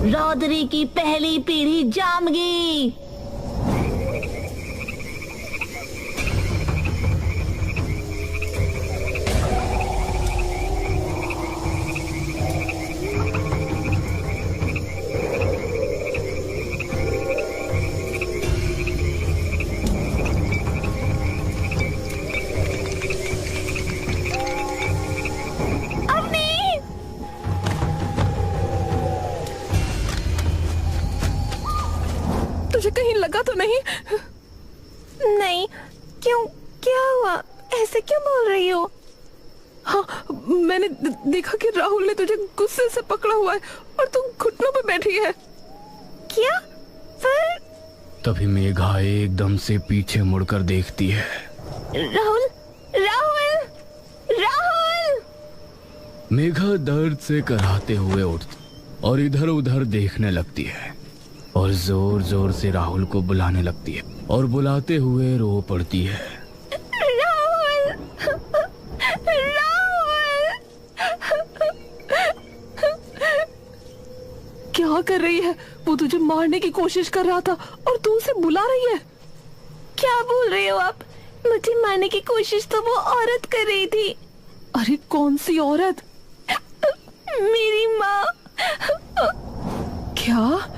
रौदरी की पहली पीढ़ी जाम गई। तुझे कहीं लगा तो नहीं? नहीं। क्यों, क्या हुआ? ऐसे क्यों बोल रही हो? हाँ, मैंने देखा कि राहुल ने तुझे गुस्से से पकड़ा हुआ है और तू घुटनों पे बैठी है। क्या? फिर? तभी मेघा एकदम से पीछे मुड़कर देखती है। राहुल, राहुल, राहुल! मेघा दर्द से कराहते हुए उठती और इधर उधर देखने लगती है और जोर जोर से राहुल को बुलाने लगती है और बुलाते हुए रो पड़ती है। राहुल! राहुल! क्या कर रही है? वो तुझे मारने की कोशिश कर रहा था और तू उसे बुला रही है। क्या बोल रहे हो आप? मुझे मारने की कोशिश तो वो औरत कर रही थी। अरे कौन सी औरत? मेरी माँ। क्या?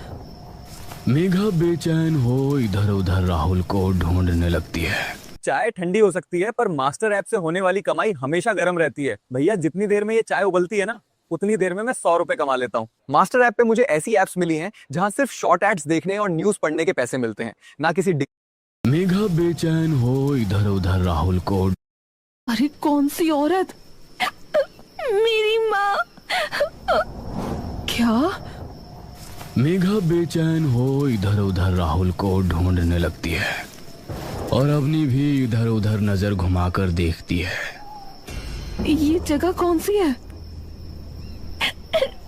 मेघा बेचैन हो इधर उधर राहुल को ढूंढने लगती है। चाय ठंडी हो सकती है पर मास्टर ऐप से होने वाली कमाई हमेशा गर्म रहती है। भैया जितनी देर में ये चाय उबलती है ना, उतनी देर में मैं 100 रुपए कमा लेता हूँ। मास्टर ऐप पे मुझे ऐसी एप्स मिली हैं जहाँ सिर्फ शॉर्ट एड्स देखने और न्यूज पढ़ने के पैसे मिलते हैं, ना किसी मेघा बेचैन हो इधर उधर राहुल को। अरे कौन सी औरत? मेरी माँ। क्या? मेघा बेचैन हो इधर उधर राहुल को ढूंढने लगती है और अवनी भी इधर उधर नजर घुमाकर देखती है। ये जगह कौन सी है?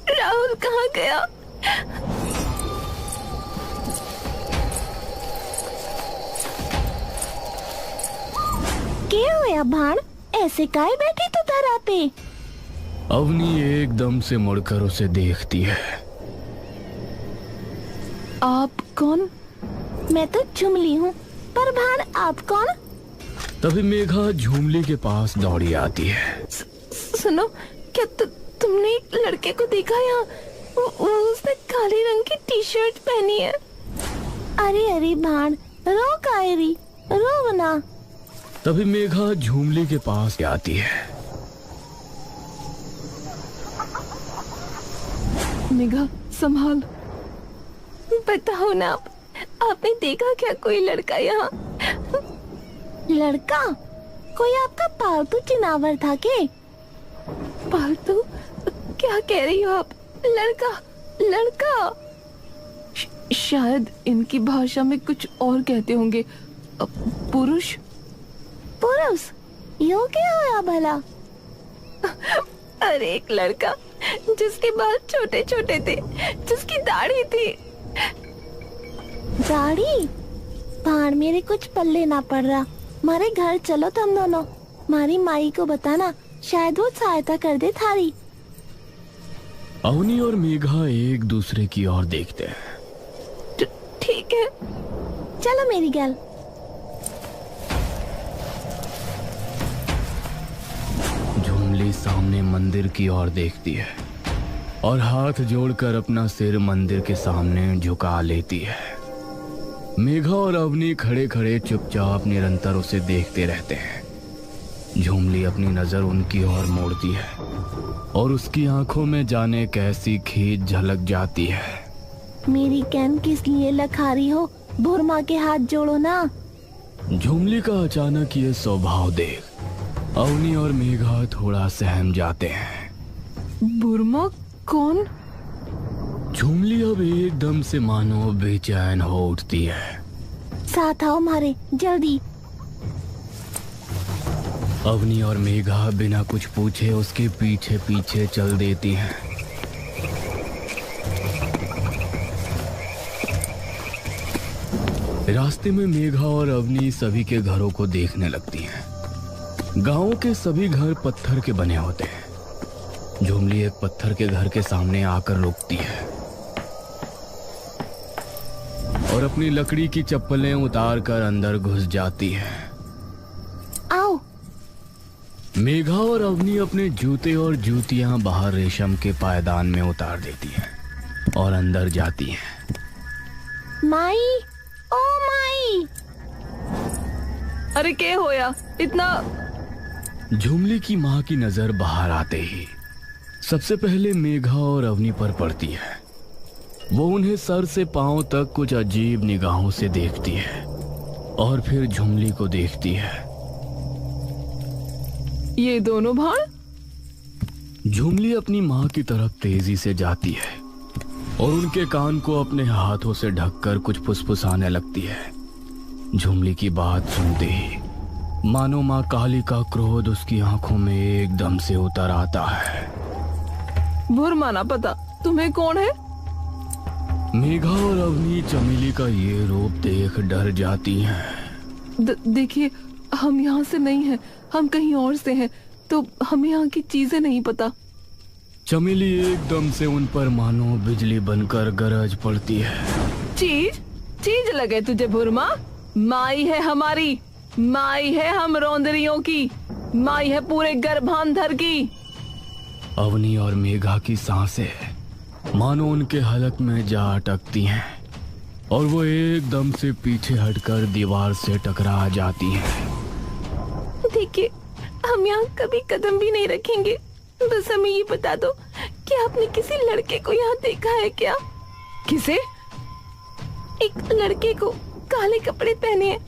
राहुल कहाँ गया? क्या हुआ भाण? ऐसे काहे बैठी तू धरा पे? अवनी एकदम से मुड़कर उसे देखती है। आप कौन? मैं तो झुमली हूँ, पर भाण आप कौन? तभी मेघा झूमली के पास दौड़ी आती है। सुनो, क्या तुमने एक लड़के को देखा यहाँ? उसने काले रंग की टी शर्ट पहनी है। अरे अरे भाण, रो कायरी, रो ना। तभी मेघा झूमली के पास आती है। मेघा संभाल। बताओ ना आप, आपने देखा क्या कोई लड़का यहाँ? लड़का? कोई आपका पालतू चिनावर था के? पालतू? क्या कह रही हो आप? लड़का, लड़का? शायद इनकी भाषा में कुछ और कहते होंगे। पुरुष? पुरुष? यो क्या होया भला? अरे एक लड़का जिसके बाल छोटे छोटे थे, जिसकी दाढ़ी थी। दाढ़ी? भाण मेरे कुछ पल्ले ना पड़ रहा। मारे घर चलो तुम दोनों, मारी माई को बताना, शायद वो सहायता कर दे थारी। अवनी और मेघा एक दूसरे की ओर देखते हैं। ठीक है, चलो मेरी गल। झूमली सामने मंदिर की ओर देखती है और हाथ जोड़कर अपना सिर मंदिर के सामने झुका लेती है। मेघा और अवनी खड़े खड़े चुपचाप निरंतर उसे देखते रहते हैं। झूमली अपनी नजर उनकी ओर मोड़ती है और उसकी आंखों में जाने कैसी खींच झलक जाती है। मेरी कैन किस लिए लखारी हो? बुरमा के हाथ जोड़ो ना। झूमली का अचानक ये स्वभाव देख अवनी और मेघा थोड़ा सहम जाते हैं। बुरमा कौन? झूमली अब एकदम से मानो बेचैन हो उठती है। साथ आओ हमारे, जल्दी। अवनी और मेघा बिना कुछ पूछे उसके पीछे पीछे चल देती हैं। रास्ते में मेघा और अवनी सभी के घरों को देखने लगती हैं। गांव के सभी घर पत्थर के बने होते हैं। झूमली एक पत्थर के घर के सामने आकर रुकती है। और अपनी लकड़ी की चप्पलें उतार कर अंदर घुस जाती है। आओ। मेघा और अवनी अपने जूते और जूतियां बाहर रेशम के पायदान में उतार देती हैं और अंदर जाती हैं। माई, ओ माई। अरे क्या होया इतना? झुमली की माँ की नजर बाहर आते ही सबसे पहले मेघा और अवनी पर पड़ती है। वो उन्हें सर से पांव तक कुछ अजीब निगाहों से देखती है और फिर झुमली को देखती है। ये दोनों भाड़? झुमली अपनी माँ की तरफ तेजी से जाती है और उनके कान को अपने हाथों से ढककर कुछ फुसफुसाने लगती है। झुमली की बात सुनते ही मानो माँ काली का क्रोध उसकी आंखों में एकदम से उतर आता है। भुरमा ना पता तुम्हें कौन है? मेघा और अवनी चमेली का ये रूप देख डर जाती हैं। देखिए, हम यहाँ से नहीं हैं, हम कहीं और से हैं, तो हमें यहाँ की चीजें नहीं पता। चमेली एकदम से उन पर मानो बिजली बनकर गरज पड़ती है। चीज चीज लगे तुझे भुरमा? माई है हमारी, माई है हम रौंदरियों की, माई है पूरे गर्भांधर की। अवनी और मेघा की सांसें मानो उनके हलक में जा अटकती हैं और वो एकदम से पीछे हटकर दीवार से टकरा जाती हैं। देखिए, हम यहाँ कभी कदम भी नहीं रखेंगे। बस हमें ये बता दो कि आपने किसी लड़के को यहाँ देखा है क्या? किसे? एक लड़के को, काले कपड़े पहने हैं,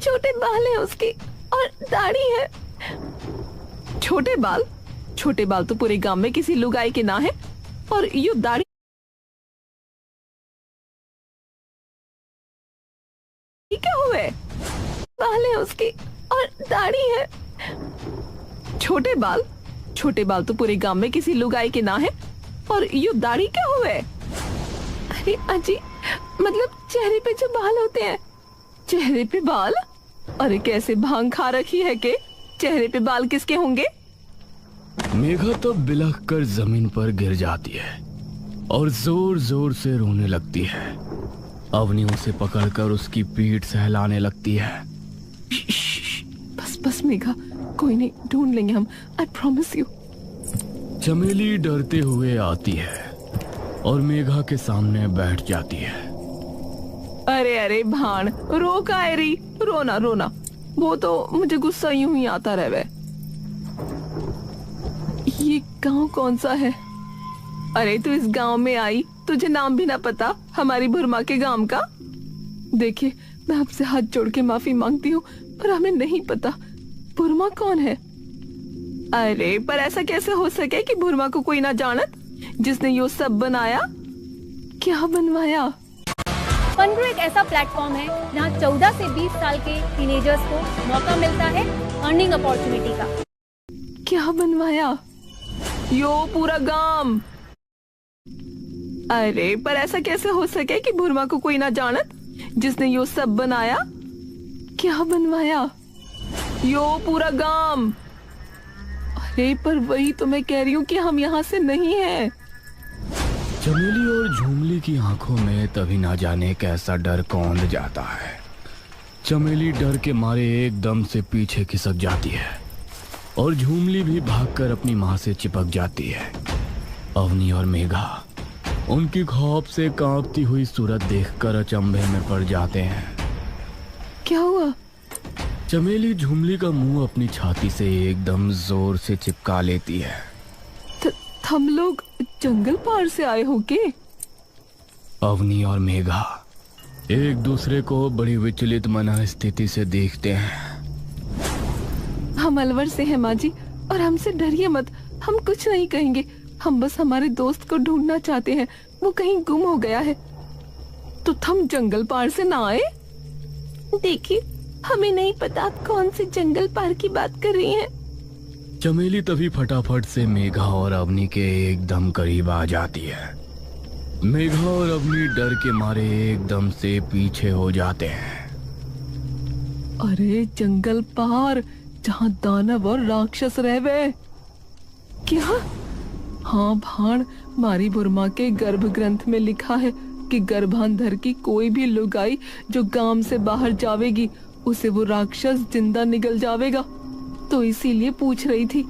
छोटे बाल हैं उसके और दाढ़ी है। छोटे बाल? छोटे बाल तो पूरे गांव में किसी लुगाई के ना है, और ये दाढ़ी क्या हुए? बाल है उसके और दाढ़ी है। छोटे बाल? छोटे बाल तो पूरे गांव में किसी लुगाई के ना है, और ये दाढ़ी क्या हुए? अरे अजी, मतलब चेहरे पे जो बाल होते हैं। चेहरे पे बाल? अरे कैसे भांग खा रखी है के चेहरे पे बाल किसके होंगे? मेघा तब बिलख कर जमीन पर गिर जाती है और जोर जोर से रोने लगती है। अवनी उसे पकड़कर उसकी पीठ सहलाने लगती है। बस बस मेघा, कोई नहीं, ढूंढ लेंगे हम, आई प्रॉमिस यू। चमेली डरते हुए आती है और मेघा के सामने बैठ जाती है। अरे अरे भान, रो कायरी, रोना रोना, वो तो मुझे गुस्सा यूं ही आता रहे। ये गांव कौन सा है? अरे तू इस गांव में आई, तुझे नाम भी ना पता हमारी भुरमा के गांव का? देखिए, मैं आपसे हाथ जोड़ के माफी मांगती हूँ, पर हमें नहीं पता भुरमा कौन है। अरे पर ऐसा कैसे हो सके कि भुरमा को कोई ना जानत, जिसने ये सब बनाया? क्या बनवाया? फनग्रो एक ऐसा प्लेटफॉर्म है जहां 14 से 20 साल के टीनेजर्स को मौका मिलता है अर्निंग अपॉर्चुनिटी का। क्या बनवाया? यो पूरा गांव। अरे पर ऐसा कैसे हो सके कि भुरमा को कोई ना जानत, जिसने यो सब बनाया? क्या बनवाया? यो पूरा गांव। अरे पर वही तो मैं कह रही हूँ कि हम यहाँ से नहीं हैं। चमेली और झुमली की आंखों में तभी ना जाने कैसा डर कौंध जाता है। चमेली डर के मारे एकदम से पीछे खिसक जाती है और झुमली भी भागकर अपनी माँ से चिपक जाती है। अवनी और मेघा उनकी खौफ से कांपती हुई सूरत देखकर अचंभे में पड़ जाते हैं। क्या हुआ? चमेली झुमली का मुंह अपनी छाती से एकदम जोर से चिपका लेती है। हम लोग जंगल पार से आए हो के? अवनी और मेघा एक दूसरे को बड़ी विचलित मना स्थिति से देखते हैं। हम अलवर से हैं माँ जी, और हमसे डरिए मत, हम कुछ नहीं कहेंगे। हम बस हमारे दोस्त को ढूंढना चाहते हैं, वो कहीं गुम हो गया है। तो हम जंगल पार से ना आए? देखिए, हमें नहीं पता आप कौन से जंगल पार की बात कर रही हैं। चमेली तभी फटाफट से मेघा और अवनी के एकदम करीब आ जाती है। मेघा और अवनी डर के मारे एकदम से पीछे हो जाते हैं। अरे जंगल पार, जहाँ दानव और राक्षस रहवे। क्या? हाँ भाण, मारी बुरमा के गर्भ ग्रंथ में लिखा है कि गर्भांधर की कोई भी लुगाई जो गांव से बाहर जावेगी उसे वो राक्षस जिंदा निगल जावेगा, तो इसीलिए पूछ रही थी।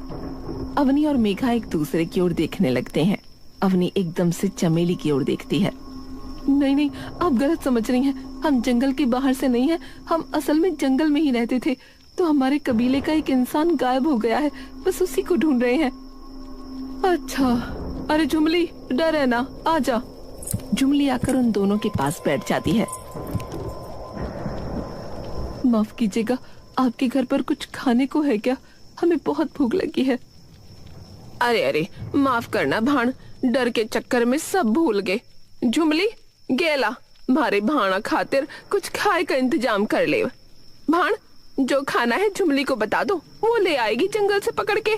अवनी और मेघा एक दूसरे की ओर देखने लगते हैं। अवनी एकदम से चमेली की ओर देखती है। नहीं नहीं, आप गलत समझ रही हैं। हम जंगल के बाहर से नहीं हैं, हम असल में जंगल में ही रहते थे। तो हमारे कबीले का एक इंसान गायब हो गया है, बस उसी को ढूंढ रहे हैं। अच्छा, अरे झुमली डर है ना, आजा। झुमली आकर उन दोनों के पास बैठ जाती है। माफ कीजिएगा, आपके घर पर कुछ खाने को है क्या? हमें बहुत भूख लगी है। अरे अरे, माफ करना भाण, डर के चक्कर में सब भूल गए। झुमली गेला, मारे भाणा खातिर कुछ खाए का इंतजाम कर ले। भाण, जो खाना है झुमली को बता दो, वो ले आएगी जंगल से पकड़ के।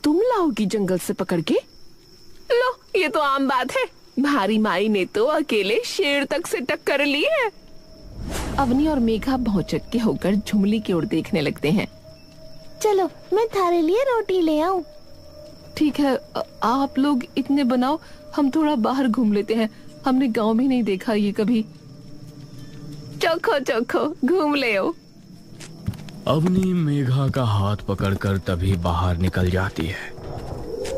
तुम लाओगी जंगल से पकड़ के? लो, ये तो आम बात है। भारी माई ने तो अकेले शेर तक से टक्कर ली है। अवनी और मेघा भौचक्के होकर झुमली की ओर देखने लगते हैं। चलो मैं थारे लिए रोटी ले आऊं। ठीक है, आप लोग इतने बनाओ, हम थोड़ा बाहर घूम लेते हैं। हमने गांव में नहीं देखा ये कभी। चोखो चोखो घूम ले आओ। अवनी मेघा का हाथ पकड़कर तभी बाहर निकल जाती है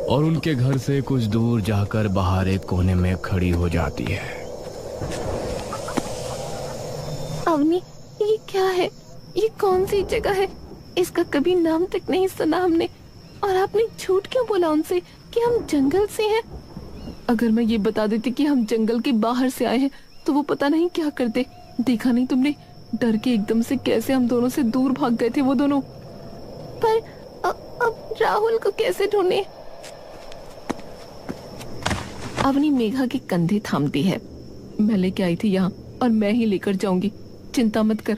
और उनके घर से कुछ दूर जाकर बाहर एक कोने में खड़ी हो जाती है। अवनी, ये क्या है? ये कौन सी जगह है? इसका कभी नाम तक नहीं सुना हमने। और आपने झूठ क्यों बोला उनसे कि हम जंगल से हैं? अगर मैं ये बता देती कि हम जंगल के बाहर से आए हैं तो वो पता नहीं क्या करते। देखा नहीं तुमने, डर के एकदम से कैसे हम दोनों से दूर भाग गए थे वो दोनों। पर अब राहुल को कैसे ढूंढे? अवनी मेघा के कंधे थामती है। मैं लेके आई थी यहाँ और मैं ही लेकर जाऊंगी, चिंता मत कर।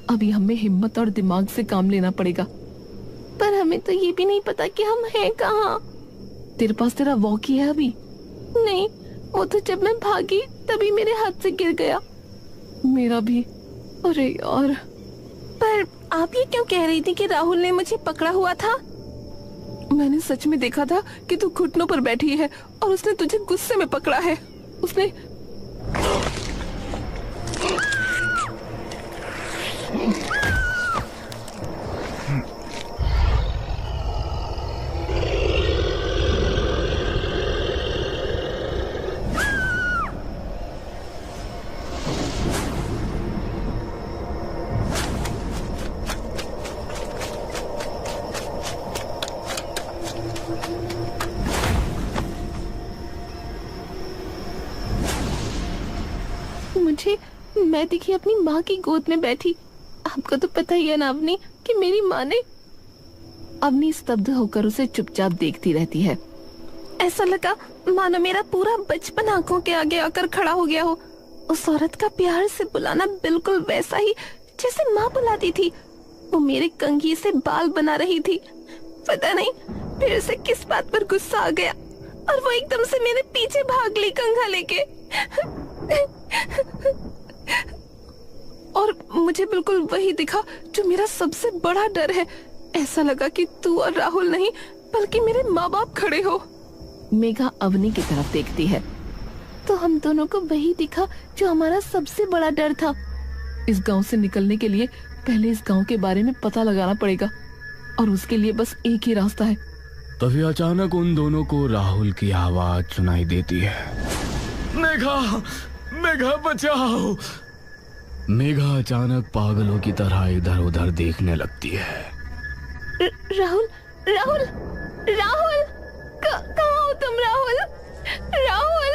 अभी हमें हिम्मत और दिमाग से काम लेना पड़ेगा। पर हमें तो ये भी नहीं पता कि हम हैं कहाँ। तेरे पास तेरा वॉकी है अभी? नहीं, वो तो जब मैं भागी तभी मेरे हाथ से गिर गया। मेरा भी। अरे यार। पर आप ये क्यों कह रही थी कि राहुल ने मुझे पकड़ा हुआ था? मैंने सच में देखा था कि तू घुटनों पर बैठी है और उसने तुझे गुस्से में पकड़ा है। उसने मैं दिखी अपनी माँ की गोद में बैठी। आपको तो पता ही है ना अवनी कि मेरी माँ ने। अवनी स्तब्ध होकर उसे चुपचाप देखती रहती है। ऐसा लगा मानो मेरा पूरा बचपन आंखों के आगे आकर खड़ा हो गया हो। उस औरत का प्यार से बुलाना बिल्कुल वैसा ही जैसे माँ बुलाती थी। वो मेरे कंघी से बाल बना रही थी। पता नहीं फिर से किस बात पर गुस्सा आ गया और वो एकदम से मेरे पीछे भाग ली कंघा लेके। और मुझे बिल्कुल वही दिखा जो मेरा सबसे बड़ा डर है। ऐसा लगा कि तू और राहुल नहीं बल्कि मेरे माँ बाप खड़े हो। मेघा अवनी की तरफ देखती है। तो हम दोनों को वही दिखा जो हमारा सबसे बड़ा डर था। इस गांव से निकलने के लिए पहले इस गांव के बारे में पता लगाना पड़ेगा और उसके लिए बस एक ही रास्ता है। तभी अचानक उन दोनों को राहुल की आवाज सुनाई देती है। मेघा, मेघा बचाओ। मेघा अचानक पागलों की तरह इधर उधर देखने लगती है। राहुल, राहुल, राहुल, कहाँ हो तुम? राहुल, राहुल।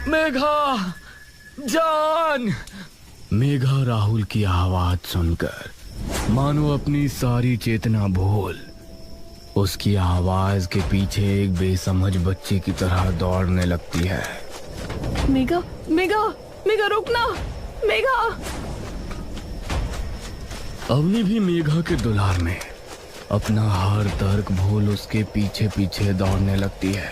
मेघा जान। मेघा राहुल की आवाज सुनकर मानो अपनी सारी चेतना भूल उसकी आवाज के पीछे एक बेसमझ बच्चे की तरह दौड़ने लगती है। मेघा, मेघा, मेघा रुकना, मेघा। अवनी भी मेघा के दुलार में अपना हर तर्क भूल उसके पीछे पीछे दौड़ने लगती है।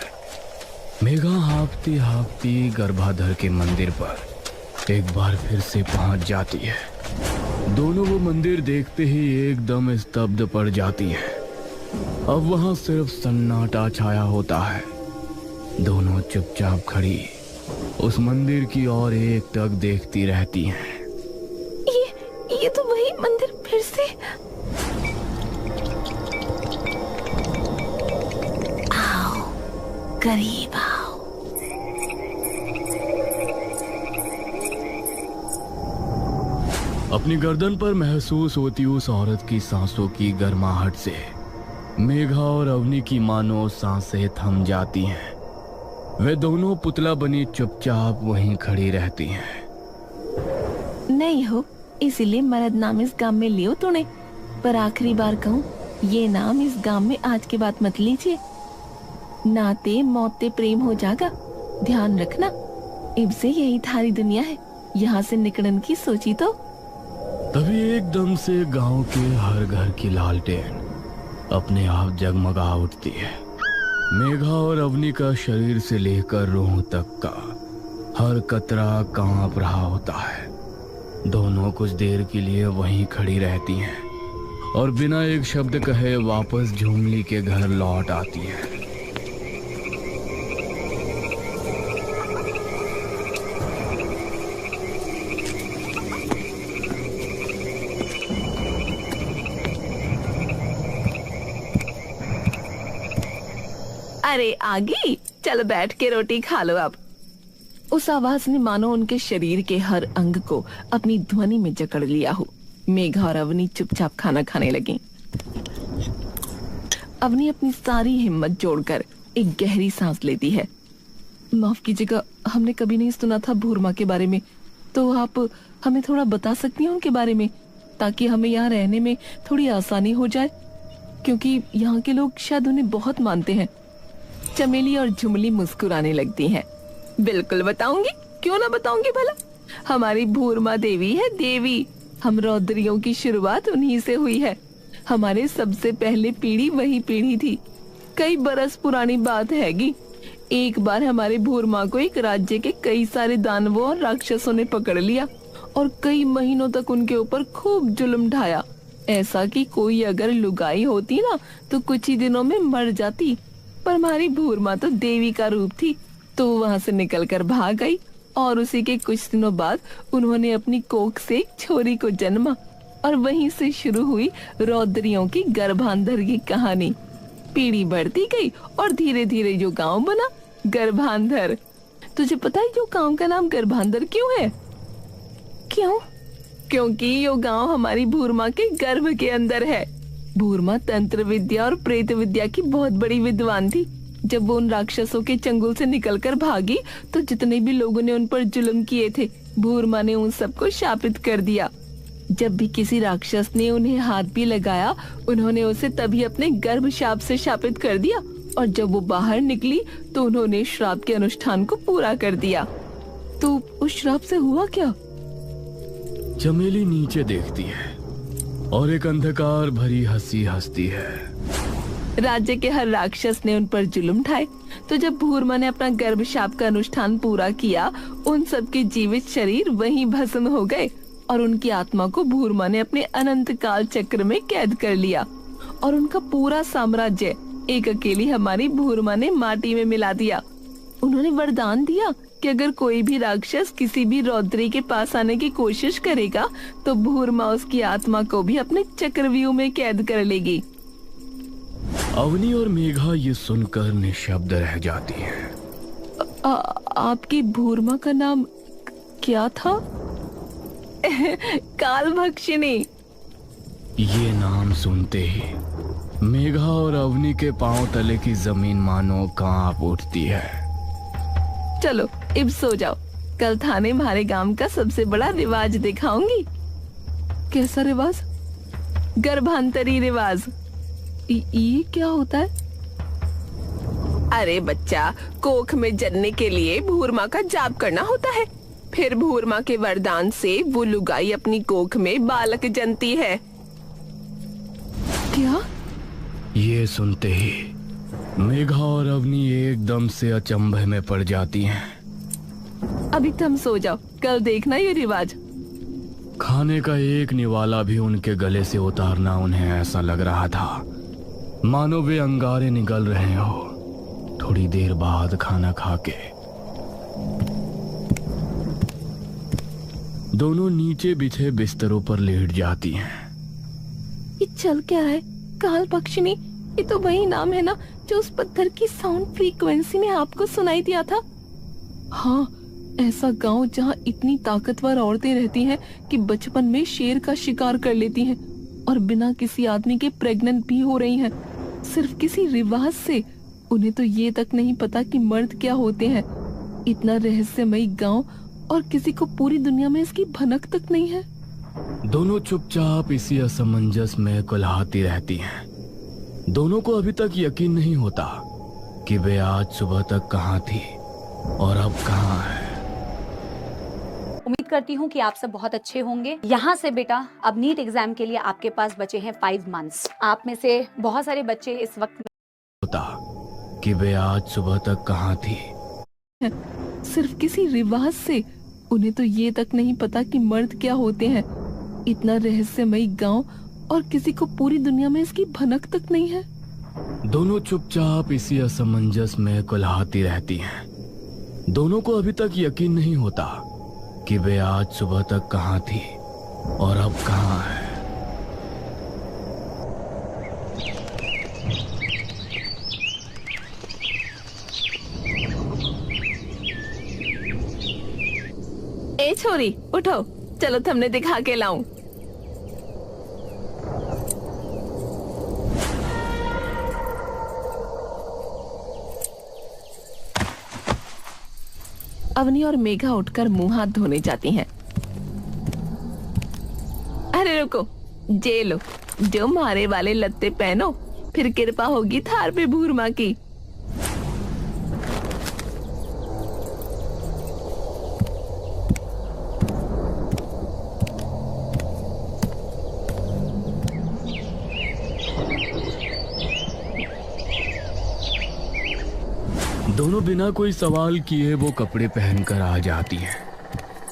मेघा हाँफती हाँफती गर्भाधर के मंदिर पर एक बार फिर से पहुंच जाती है। दोनों वो मंदिर देखते ही एकदम स्तब्ध पड़ जाती है। अब वहां सिर्फ सन्नाटा छाया होता है दोनों चुपचाप खड़ी उस मंदिर की ओर एक टक देखती रहती हैं। ये तो वही मंदिर फिर से। आओ, करीब आओ। अपनी गर्दन पर महसूस होती उस औरत की सांसों की गर्माहट से मेघा और अवनी की मानो सांसें थम जाती हैं। वे दोनों पुतला बनी चुपचाप वहीं खड़ी रहती हैं। नहीं हो, इसीलिए मरद नाम इस गांव में लियो तूने। पर आखिरी बार कहूँ, ये नाम इस गांव में आज के बाद मत लीजिए। नाते मौते प्रेम हो जाएगा, ध्यान रखना। इब से यही थारी दुनिया है, यहाँ से निकलने की सोची तो। तभी एकदम से गांव के हर घर की लालटेन अपने आप जगमगा उठती है। मेघा और अवनी का शरीर से लेकर रूह तक का हर कतरा कांप रहा होता है। दोनों कुछ देर के लिए वहीं खड़ी रहती हैं और बिना एक शब्द कहे वापस झुमली के घर लौट आती हैं। अरे आगी, चलो बैठ के रोटी खा लो अब। उस आवाज ने मानो उनके शरीर के हर अंग को अपनी ध्वनि में जकड़ लिया हो। मेघा और अवनी चुपचाप खाना खाने लगी। अवनी अपनी सारी हिम्मत जोड़कर एक गहरी सांस लेती है। माफ कीजिएगा, हमने कभी नहीं सुना था भूरमा के बारे में, तो आप हमें थोड़ा बता सकती हैं उनके बारे में, ताकि हमें यहाँ रहने में थोड़ी आसानी हो जाए, क्योंकि यहाँ के लोग शायद उन्हें बहुत मानते हैं। चमेली और झुमली मुस्कुराने लगती हैं। बिल्कुल बताऊंगी, क्यों ना बताऊंगी भला। हमारी भूरमा देवी है देवी। हम रौद्रियों की शुरुआत उन्हीं से हुई है। हमारे सबसे पहले पीढ़ी वही पीढ़ी थी। कई बरस पुरानी बात हैगी। एक बार हमारे भूरमा को एक राज्य के कई सारे दानवों और राक्षसों ने पकड़ लिया और कई महीनों तक उनके ऊपर खूब जुल्म ढाया। ऐसा कि कोई अगर लुगाई होती ना तो कुछ ही दिनों में मर जाती। पर हमारी भूरमा तो देवी का रूप थी, तो वहां से निकलकर भाग गई और उसी के कुछ दिनों बाद उन्होंने अपनी कोख से एक छोरी को जन्मा और वहीं से शुरू हुई रौद्रियों की गर्भांधर की कहानी। पीढ़ी बढ़ती गई और धीरे धीरे जो गांव बना गर्भांधर। तुझे पता है जो गांव का नाम गर्भांधर क्यों है? क्यों? क्योंकि यो गांव हमारी भूरमा के गर्भ के अंदर है। भूरमा तंत्र विद्या और प्रेत विद्या की बहुत बड़ी विद्वान थी। जब वो उन राक्षसों के चंगुल से निकलकर भागी तो जितने भी लोगों ने उन पर जुल्म किए थे, भूरमा ने उन सबको शापित कर दिया। जब भी किसी राक्षस ने उन्हें हाथ भी लगाया, उन्होंने उसे तभी अपने गर्भ शाप से शापित कर दिया और जब वो बाहर निकली तो उन्होंने श्राप के अनुष्ठान को पूरा कर दिया। तो उस श्राप से हुआ क्या? चमेली नीचे देखती है और एक अंधकार भरी हंसी हंसती है। राज्य के हर राक्षस ने उन पर जुल्म ढाए, तो जब भूरमा ने अपना गर्भ शाप का अनुष्ठान पूरा किया, उन सब के जीवित शरीर वहीं भस्म हो गए और उनकी आत्मा को भूरमा ने अपने अनंत काल चक्र में कैद कर लिया और उनका पूरा साम्राज्य एक अकेली हमारी भूरमा ने माटी में मिला दिया। उन्होंने वरदान दिया कि अगर कोई भी राक्षस किसी भी रौद्री के पास आने की कोशिश करेगा तो भूरमा उसकी आत्मा को भी अपने चक्रव्यूह में कैद कर लेगी। अवनी और मेघा ये सुनकर निशब्द रह जाती हैं। आपकी भूरमा का नाम क्या था? कालभक्षिणी। ये नाम सुनते ही मेघा और अवनी के पांव तले की जमीन मानो कांप उठती है। चलो अब सो जाओ, कल थाने हमारे गांव का सबसे बड़ा रिवाज दिखाऊंगी। कैसा रिवाज? गर्भांतरी रिवाज। ये क्या होता है? अरे बच्चा, कोख में जन्ने के लिए भूरमा का जाप करना होता है। फिर भूरमा के वरदान से वो लुगाई अपनी कोख में बालक जनती है। क्या? ये सुनते ही मेघा और अवनी एकदम से अचंभे में पड़ जाती हैं। अभी तुम सो जाओ, कल देखना ये रिवाज। खाने का एक निवाला भी उनके गले से उतारना उन्हें ऐसा लग रहा था मानो वे अंगारे निगल रहे हो। थोड़ी देर बाद खाना खा के दोनों नीचे बिछे बिस्तरों पर लेट जाती हैं। ये चल क्या रहा है? काल पक्षिणी, ये तो वही नाम है ना जो उस पत्थर की साउंड फ्रीक्वेंसी में आपको सुनाई दिया था। हाँ, ऐसा गांव जहाँ इतनी ताकतवर औरतें रहती हैं कि बचपन में शेर का शिकार कर लेती हैं और बिना किसी आदमी के प्रेग्नेंट भी हो रही हैं, सिर्फ किसी रिवाज से। उन्हें तो ये तक नहीं पता कि मर्द क्या होते हैं। इतना रहस्यमयी गांव और किसी को पूरी दुनिया में इसकी भनक तक नहीं है। दोनों चुपचाप इसी असमंजस में कुल्हाती रहती हैं। दोनों को अभी तक यकीन नहीं होता कि वे आज सुबह तक कहाँ थी और अब कहाँ है। उम्मीद करती हूँ कि आप सब बहुत अच्छे होंगे। यहाँ से बेटा अब नीट एग्जाम के लिए आपके पास बचे हैं 5 मंथ्स। आप में से बहुत सारे बच्चे इस वक्त होता कि वे आज सुबह तक कहाँ थी। सिर्फ किसी रिवाज से। उन्हें तो ये तक नहीं पता कि मर्द क्या होते हैं। इतना रहस्यमयी गांव और किसी को पूरी दुनिया में इसकी भनक तक नहीं है। दोनों चुपचाप इसी असमंजस में कुल्हाती रहती हैं। दोनों को अभी तक यकीन नहीं होता कि वे आज सुबह तक कहाँ थी और अब कहाँ है। ए छोरी, उठो, चलो तुमने दिखा के लाऊं। अवनी और मेघा उठकर मुंह हाथ धोने जाती हैं। अरे रुको, जे लो, जो मारे वाले लत्ते पहनो, फिर कृपा होगी थार पे भूरमा की। दोनों बिना कोई सवाल किए वो कपड़े पहनकर आ जाती हैं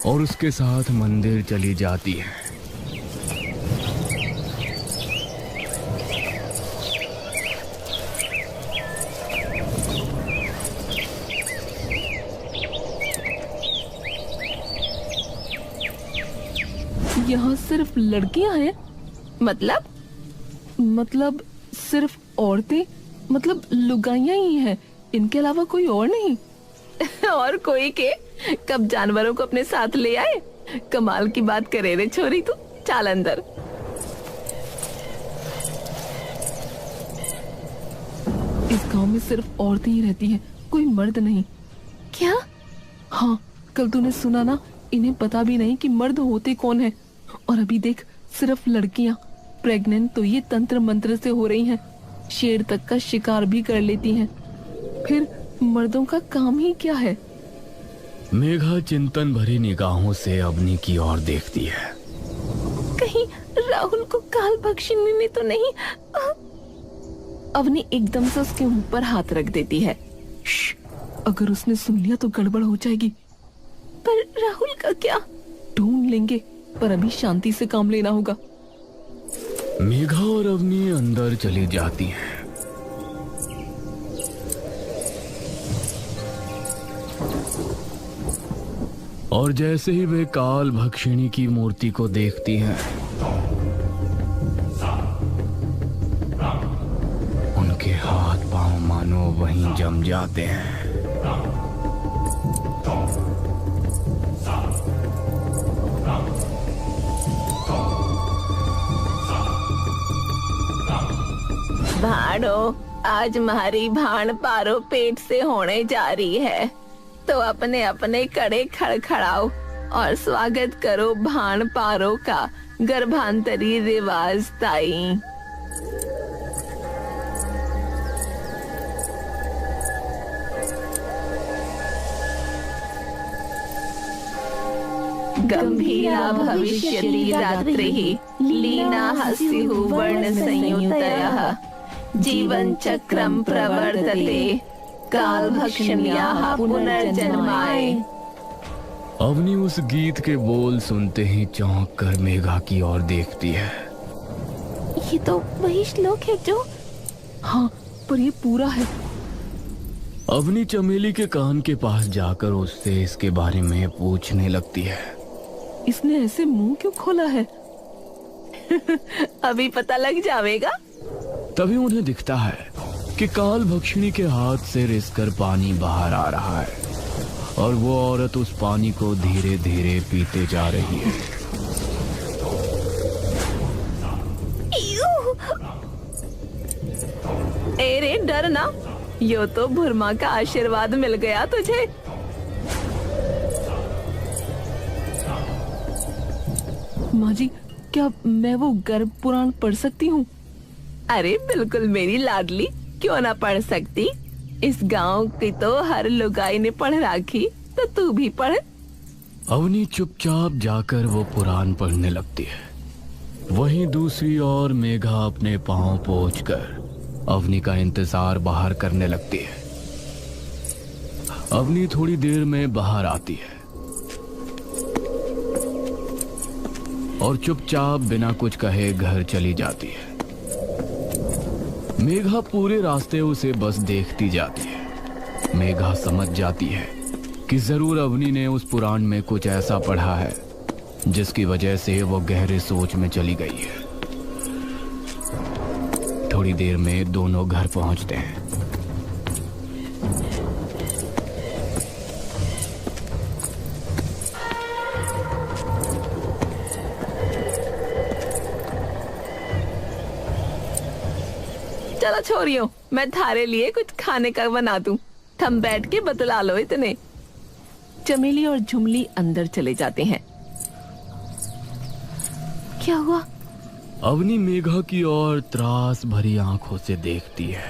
और उसके साथ मंदिर चली जाती हैं। यहाँ सिर्फ लड़कियां हैं? मतलब सिर्फ औरतें, मतलब लुगाइयां ही हैं, इनके अलावा कोई और नहीं? और कोई के? कब जानवरों को अपने साथ ले आए? कमाल की बात करे रे छोरी तू। चाल अंदर। इस गांव में सिर्फ औरतें ही रहती हैं, कोई मर्द नहीं। क्या? हाँ, कल तूने सुना ना, इन्हें पता भी नहीं कि मर्द होते कौन है। और अभी देख, सिर्फ लड़कियां प्रेग्नेंट तो ये तंत्र मंत्र से हो रही हैं, शेर तक का शिकार भी कर लेती हैं। फिर मर्दों का काम ही क्या है? मेघा चिंतन भरी निगाहों से अवनी की ओर देखती है। कहीं राहुल को काल बख्शिनी ने तो नहीं? अवनी एकदम से उसके मुंह पर हाथ रख देती है। अगर उसने सुन लिया तो गड़बड़ हो जाएगी। पर राहुल का क्या? ढूंढ लेंगे, पर अभी शांति से काम लेना होगा। मेघा और अवनी अंदर चली जाती हैं। और जैसे ही वे काल भक्षिणी की मूर्ति को देखती हैं, उनके हाथ पांव मानो वहीं जम जाते हैं। भाड़ो, आज हमारी भाण पारो पेट से होने जा रही है, तो अपने अपने कड़े खड़खड़ाओ और स्वागत करो भाण पारो का गर्भांतरी रिवाज ताई। गंभीरा भविष्यति रात्रिः लीना हस्युः वर्ण संयुतयः जीवन चक्रम प्रवर्तते काल भक्षण्याः पुनर्जन्माय। अवनी उस गीत के बोल सुनते ही चौंक कर मेघा की ओर देखती है। ये तो वही श्लोक है जो... हाँ, पर ये पूरा है। अवनी चमेली के कान के पास जाकर उससे इसके बारे में पूछने लगती है। इसने ऐसे मुंह क्यों खोला है? अभी पता लग जाएगा। तभी उन्हें दिखता है कि काल भक्षिणी के हाथ से रिसकर पानी बाहर आ रहा है और वो औरत उस पानी को धीरे धीरे पीते जा रही है। अरे डर ना, यो तो भुरमा का आशीर्वाद मिल गया तुझे। माँ जी, क्या मैं वो गर्भ पुराण पढ़ सकती हूँ? अरे बिल्कुल मेरी लाडली, क्यों ना पढ़ सकती। इस गांव की तो हर लुगाई ने पढ़ राखी, तो तू भी पढ़। अवनी चुपचाप जाकर वो पुराण पढ़ने लगती है। वहीं दूसरी ओर मेघा अपने पांव पोंछकर अवनी का इंतजार बाहर करने लगती है। अवनी थोड़ी देर में बाहर आती है और चुपचाप बिना कुछ कहे घर चली जाती है। मेघा पूरे रास्ते उसे बस देखती जाती है। मेघा समझ जाती है कि जरूर अवनी ने उस पुराण में कुछ ऐसा पढ़ा है जिसकी वजह से वो गहरे सोच में चली गई है। थोड़ी देर में दोनों घर पहुंचते हैं। चलो छोरियों, मैं थारे लिए कुछ खाने का बना दूं। थम बैठ के बतला लो इतने। चमेली और झुमली अंदर चले जाते हैं। क्या हुआ? अवनी मेघा की ओर त्रास भरी आंखों से देखती है।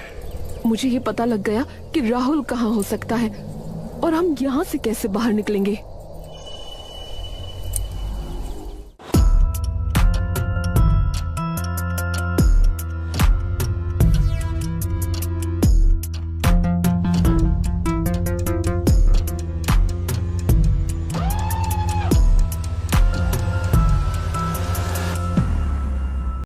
मुझे ये पता लग गया कि राहुल कहाँ हो सकता है और हम यहाँ से कैसे बाहर निकलेंगे।